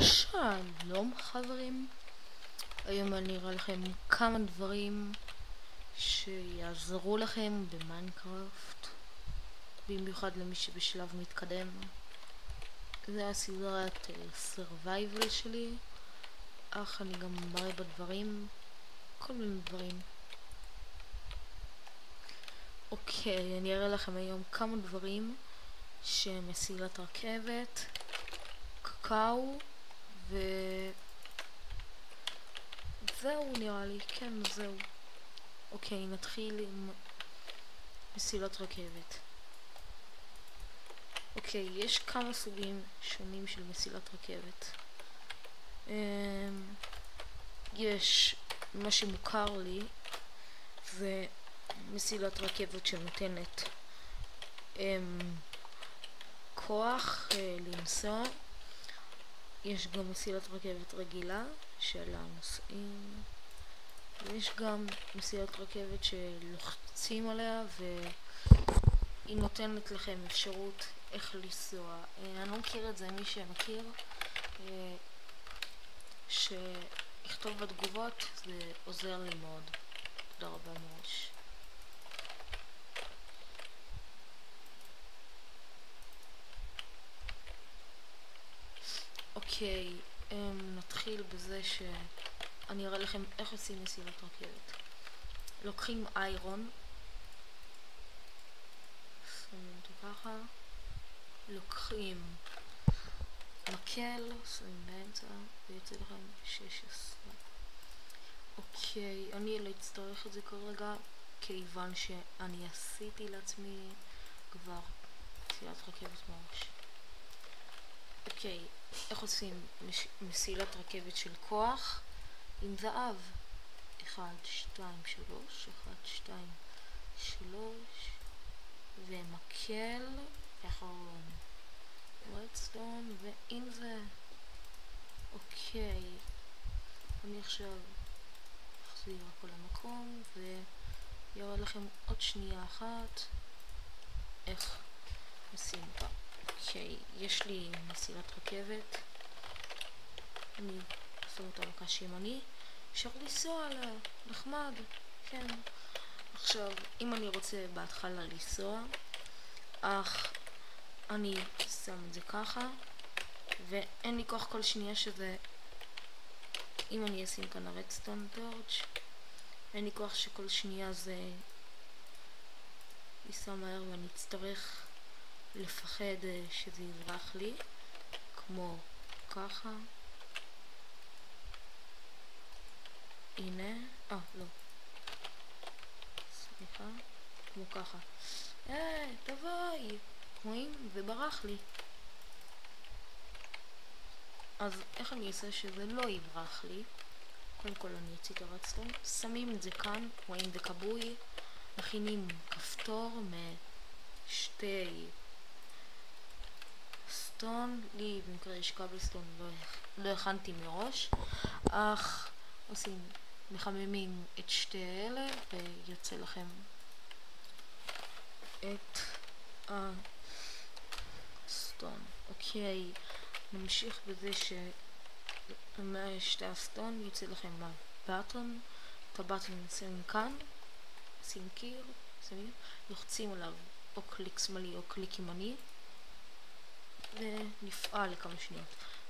שלום חברים, היום אני אראה לכם כמה דברים שיעזרו לכם במיינקראפט, במיוחד למי שבשלב מתקדם. זה הסדרת survival שלי, אך אני גם מראה בדברים, כל מיני דברים. אוקיי, אני אראה לכם היום כמה דברים שמסילת רכבת, קקאו זהו נראה לי, כן זהו. אוקיי, נתחיל עם מסילת רכבת. אוקיי, יש כמה סוגים שונים של מסילת רכבת. יש, מה שמוכר לי זה מסילת רכבת שנותנת כוח לנסוע. יש גם מסילת רכבת רגילה של הנוסעים, ויש גם מסילת רכבת שלוחצים עליה והיא נותנת לכם אפשרות איך לנסוע. אני לא מכיר את זה, מי שמכיר שיכתוב בתגובות, זה עוזר לי מאוד. תודה רבה מראש. אוקיי, נתחיל בזה שאני אראה לכם איך עושים מסילת רכבת. לוקחים איירון, שמים אותו ככה, לוקחים מקל, שמים באמצע, ויוצא לכם 16. אוקיי, אני לא אצטרך את זה כרגע, כיוון שאני עשיתי לעצמי כבר מסילת רכבת ממש. אוקיי, איך עושים מסילת רכבת של כוח? עם זהב. 1, 2, 3, 1, 2, 3, ומקל אחרון, רדסטון, ועם זה. אוקיי, אני עכשיו אחזיר הכל למקום ויראה לכם עוד שנייה אחת איך עושים אותה. אוקיי, יש לי מסילת רכבת, אני אעשה אותה בקש ימני, אפשר לנסוע עליה, נחמד, כן. עכשיו, אם אני רוצה בהתחלה לנסוע, אך אני שם את זה ככה, ואין לי כוח כל שנייה שזה, אם אני אשים כאן הרדסטון טורץ', אין לי כוח שכל שנייה זה ייסע מהר ואני אצטרך לפחד שזה יברח לי, כמו ככה. הנה, לא, סליחה, כמו ככה. תבואי, רואים? זה ברח לי. אז איך אני אעשה שזה לא יברח לי? קודם כל אני אוציא את הרדסטון, שמים את זה כאן, רואים זה כבוי, מכינים כפתור משתי סטון, לי במקרה יש קבלסטון, לא הכנתי מראש, אך עושים, מחממים את שתי אלה ויוצא לכם את הסטון. אוקיי, נמשיך בזה שמהשתי הסטון יוצא לכם הבטון, את הבטון שמים כאן, שים קיר, שמים, לוחצים עליו או קליק שמאלי או קליק ימני ונפעל לכמה שניות.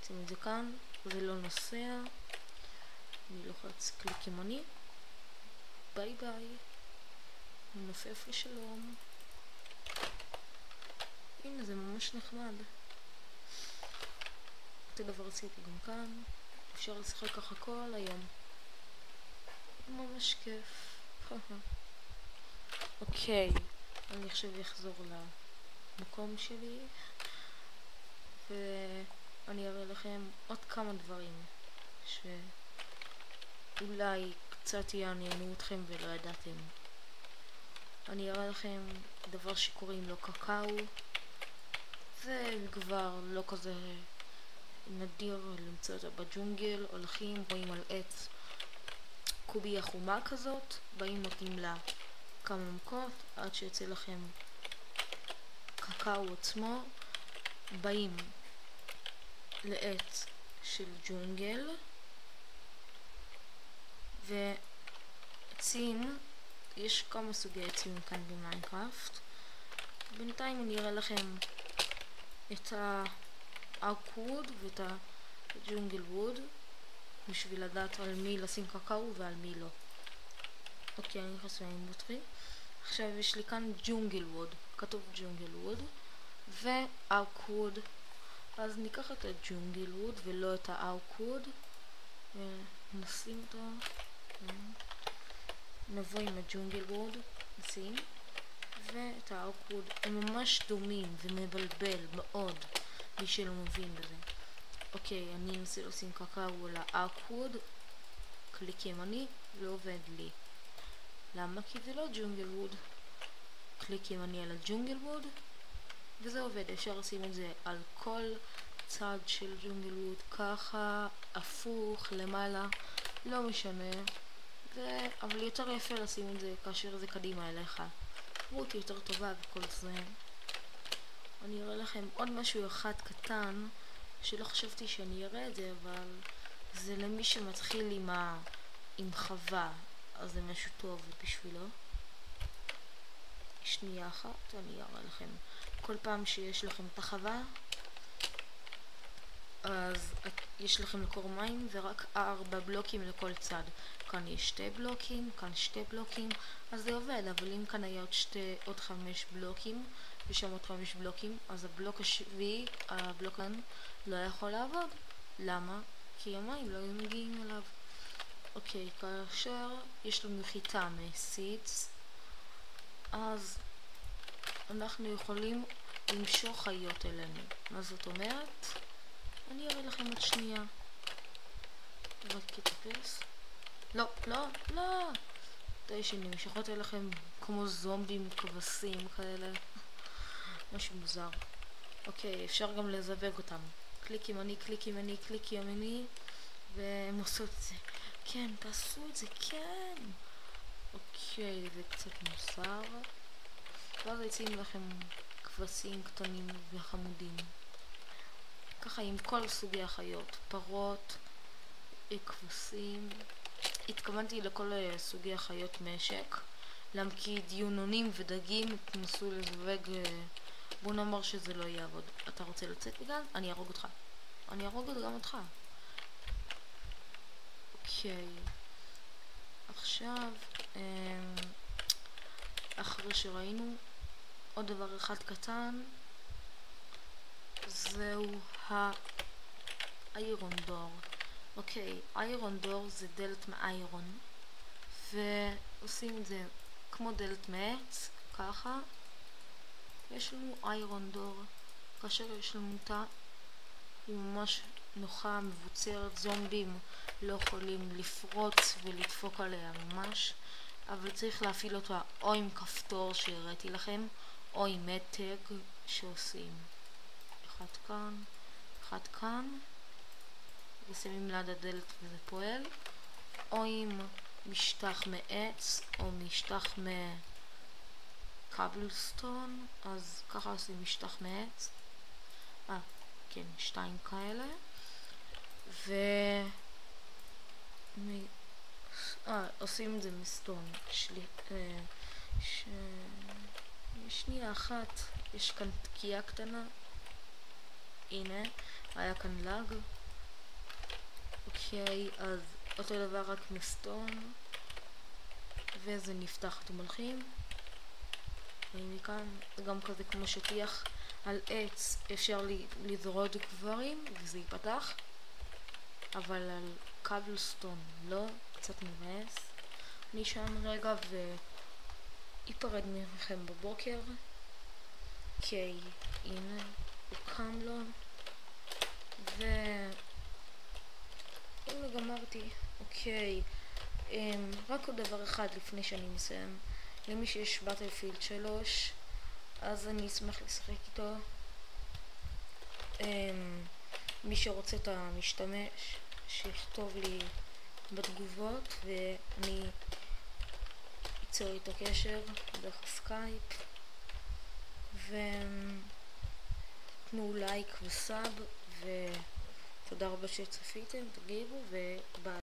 שים את זה כאן, זה לא נוסע, אני לוחץ קליק ימני, ביי ביי, נופף לשלום. הנה, זה ממש נחמד. אותו דבר עשיתי גם כאן, אפשר לשחק ככה כל היום, ממש כיף. אוקיי, אני עכשיו אחזור למקום שלי ואני אראה לכם עוד כמה דברים שאולי קצת יעניינו אתכם ולא ידעתם. אני אראה לכם דבר שקוראים לו קקאו, זה כבר לא כזה נדיר למצוא אותה בג'ונגל. הולכים, רואים על עץ קוביה חומה כזאת, באים נותנים לה כמה מכות עד שיוצא לכם קקאו עצמו. באים לעץ של ג'ונגל. ועצים, יש כמה סוגי עצים כאן במיינקראפט. בינתיים אני אראה לכם את הארקווד ואת הג'ונגל ווד, בשביל לדעת על מי לשים קקאו ועל מי לא. אוקיי, אני נכנס לאינבוטרי. עכשיו יש לי כאן ג'ונגל ווד, כתוב ג'ונגל ווד וארקווד. אז ניקח את הג'ונגל ווד ולא את הארקווד ונשים אותו. נבוא עם הג'ונגל ווד, נשים, ואת הארקווד. הם ממש דומים ומבלבל מאוד מי שלא מבין בזה. אוקיי, אני אנסה לשים קקאו על הארקווד, קליק ימני, לא עובד לי. למה? כי זה לא ג'ונגל ווד. קליק ימני על הג'ונגל ווד וזה עובד. אפשר לשים את זה על כל צד של ג'ונגל ווד, ככה, הפוך, למעלה, לא משנה. אבל יותר יפה לשים את זה כאשר זה קדימה אליך. רות יותר טובה וכל זה. אני אראה לכם עוד משהו אחד קטן שלא חשבתי שאני אראה את זה, אבל זה למי שמתחיל עם חווה, אז זה משהו טוב בשבילו. שנייה אחת, אני אראה לכם. כל פעם שיש לכם את החווה, אז יש לכם לקור מים ורק 4 בלוקים לכל צד. כאן יש 2 בלוקים, כאן 2 בלוקים, אז זה עובד. אבל אם כאן היה עוד 5 בלוקים ושם עוד 5 בלוקים, אז הבלוק השביעי, הבלוק כאן, לא יכול לעבוד. למה? כי המים לא היו מגיעים אליו. אוקיי, כאשר יש לנו חיטה מסיץ, אז אנחנו יכולים למשוך חיות אלינו. מה זאת אומרת? אני אראה לכם עוד שנייה. רק תתאפס. לא, לא, לא. די שנמשכות אליכם כמו זומבים, כבשים כאלה. משהו מוזר. אוקיי, אפשר גם לזווג אותם. קליק ימני, קליק ימני, קליק ימני, והם עושות את זה. כן, תעשו את זה, כן. אוקיי, זה קצת מוזר. ואז יוצאים לכם כבשים קטנים וחמודים. ככה עם כל סוגי החיות, פרות, כבשים. התכוונתי לכל סוגי החיות משק, למה כי דיונונים ודגים תנסו לזווג. בוא נאמר שזה לא יעבוד. אתה רוצה לצאת בגלל? אני ארוג אותך. אני ארוג גם אותך. אוקיי. עכשיו, אחרי שראינו עוד דבר אחד קטן, זהו האיירון דור. אוקיי, איירון דור זה דלת מאיירון, ועושים את זה כמו דלת מעץ, ככה. יש לנו איירון דור. כאשר יש לנו אותה, היא ממש נוחה, מבוצרת, זומבים לא יכולים לפרוץ ולדפוק עליה ממש, אבל צריך להפעיל אותה או עם כפתור שהראיתי לכם, או עם מתג שעושים אחד כאן, אחד כאן, ושמים ליד הדלת וזה פועל, או עם משטח מעץ או משטח מקבלסטון, אז ככה עושים משטח מעץ. כן, 2 כאלה. עושים את זה מסטון. שנייה אחת, יש כאן תקיעה קטנה. הנה, היה כאן לג. אוקיי, אז אותו דבר רק מסטון. וזה נפתח. אתם הולכים? מכאן זה גם כזה כמו שטיח על עץ, אפשר לזרוד דברים וזה ייפתח, אבל על קבלסטון לא, קצת מבאס. אני שם רגע ויפרד מכם בבוקר. אוקיי, הנה הוא קם לו, והנה גמרתי. אוקיי, רק עוד דבר אחד לפני שאני מסיים. למי שיש באטלפילד 3, אז אני אשמח לשחק איתו. מי שרוצה את המשתמש, שיכתוב לי בתגובות ואני אצור איתו קשר דרך סקייפ. ותנו לייק וסאב ותודה תודה רבה שצפיתם, תגיבו וביי.